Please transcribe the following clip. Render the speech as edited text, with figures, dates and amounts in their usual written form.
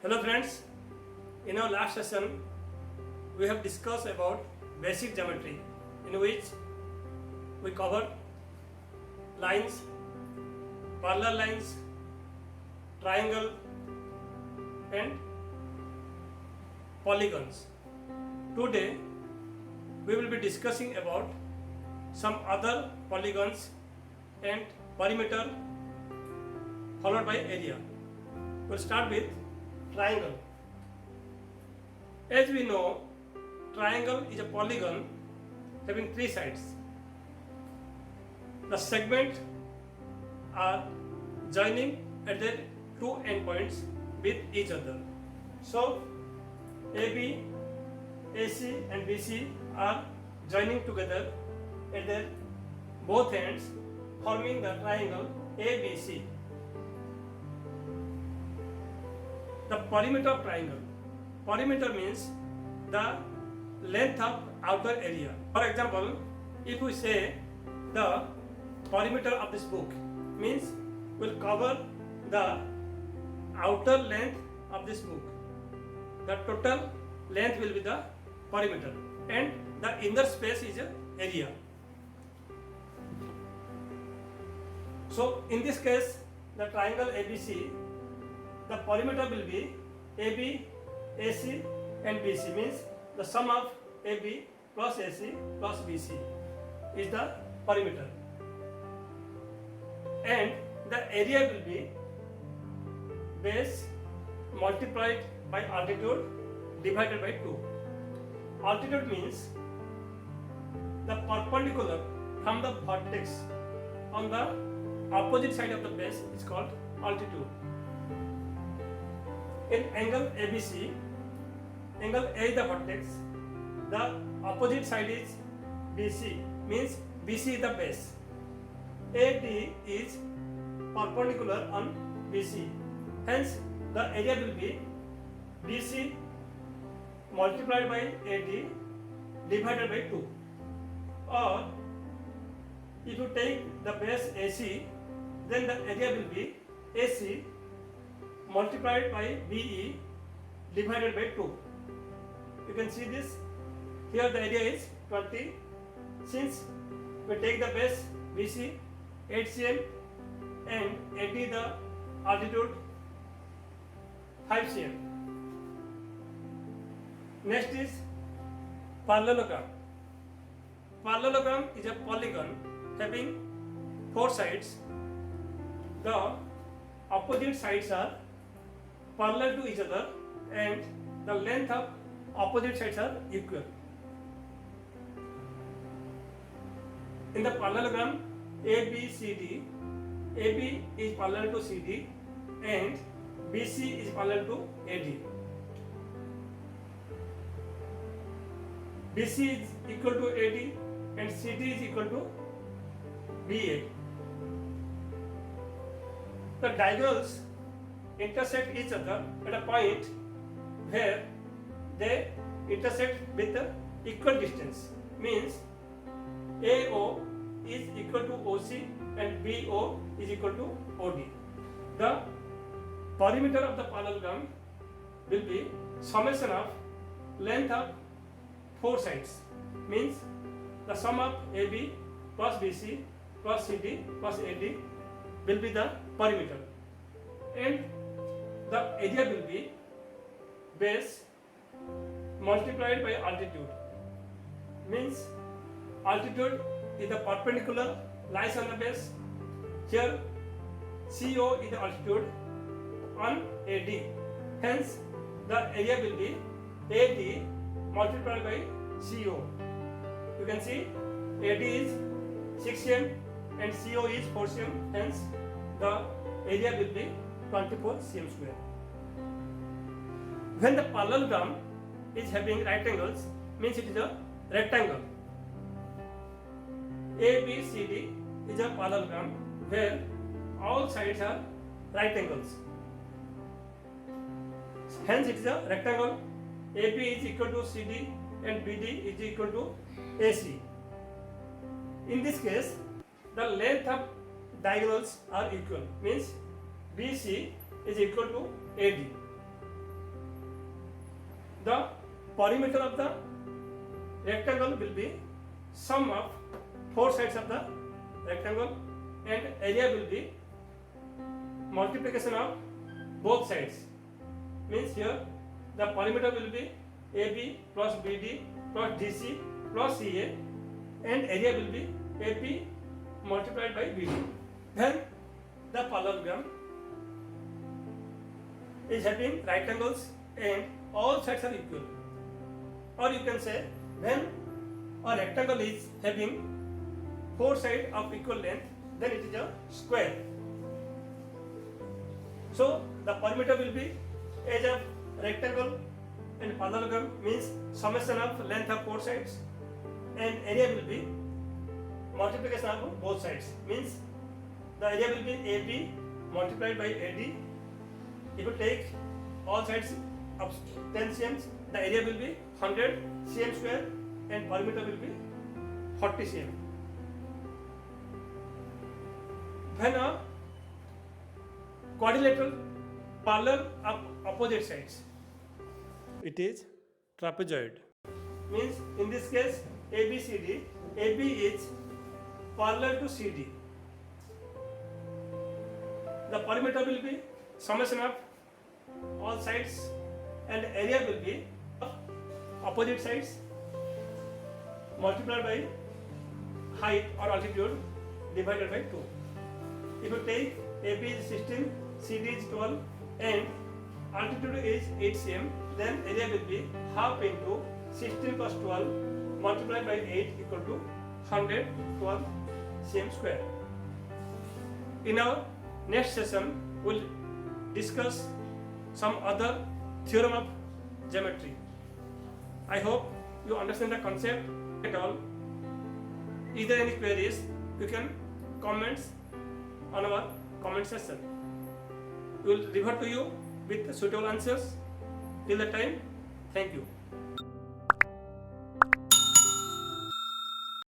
Hello friends, in our last session we have discussed about basic geometry in which we covered lines, parallel lines, triangle and polygons. Today we will be discussing about some other polygons and perimeter followed by area. We'll start with triangle. As we know, triangle is a polygon having three sides. The segments are joining at their two endpoints with each other. So, AB, AC and BC are joining together at their both ends, forming the triangle ABC. The perimeter of triangle. Perimeter means the length of outer area. For example, if we say the perimeter of this book means will cover the outer length of this book. The total length will be the perimeter and the inner space is a area. So in this case, the triangle ABC, the perimeter will be AB, AC and BC, means the sum of AB plus AC plus BC is the perimeter, and the area will be base multiplied by altitude divided by 2. Altitude means the perpendicular from the vertex on the opposite side of the base is called altitude. In angle ABC, angle A is the vertex, the opposite side is BC, means BC is the base. AD is perpendicular on BC, hence the area will be BC multiplied by AD divided by 2. Or if you take the base AC, then the area will be AC multiplied by BE divided by 2. You can see this. Here the area is 20. Since we take the base BC 8 cm and AD the altitude 5 cm. Next is parallelogram. Parallelogram is a polygon having four sides. The opposite sides are parallel to each other and the length of opposite sides are equal. In the parallelogram ABCD, AB is parallel to CD and BC is parallel to AD. BC is equal to AD and CD is equal to BA. The diagonals intersect each other at a point where they intersect with equal distance, means AO is equal to OC and BO is equal to OD. The perimeter of the parallelogram will be summation of length of four sides, means the sum of AB plus BC plus CD plus AD will be the perimeter, and the area will be base multiplied by altitude, means altitude is the perpendicular lies on the base. Here CO is the altitude on AD, hence the area will be AD multiplied by CO. You can see AD is 6 cm and CO is 4 cm, hence the area will be 24 cm square. When the parallelogram is having right angles, means it is a rectangle. ABCD is a parallelogram where all sides are right angles. Hence it is a rectangle. AB is equal to CD and BD is equal to AC. In this case, the length of diagonals are equal, means BC is equal to AD. the perimeter of the rectangle will be sum of four sides of the rectangle, and area will be multiplication of both sides. Means here the perimeter will be AB plus BD plus DC plus CA, and area will be AP multiplied by BD. Then the parallelogram is having right angles and all sides are equal. Or you can say, when a rectangle is having four sides of equal length, then it is a square. So the perimeter will be as a rectangle, and parallelogram means summation of length of four sides, and area will be multiplication of both sides. Means the area will be AB multiplied by AD. If you take all sides of 10 cm, the area will be 100 cm square and perimeter will be 40 cm. When a quadrilateral parallel of opposite sides, it is trapezoid. Means in this case ABCD, AB is parallel to CD. The perimeter will be summation of all sides, and area will be opposite sides multiplied by height or altitude divided by 2. If you take AB is 16, CD is 12, and altitude is 8 cm, then area will be half into 16 plus 12 multiplied by 8 equal to 112 cm square. In our next session, we'll discuss some other theorem of geometry. I hope you understand the concept at all. If there are any queries, you can comment on our comment section. We will revert to you with suitable answers. Till that time, thank you.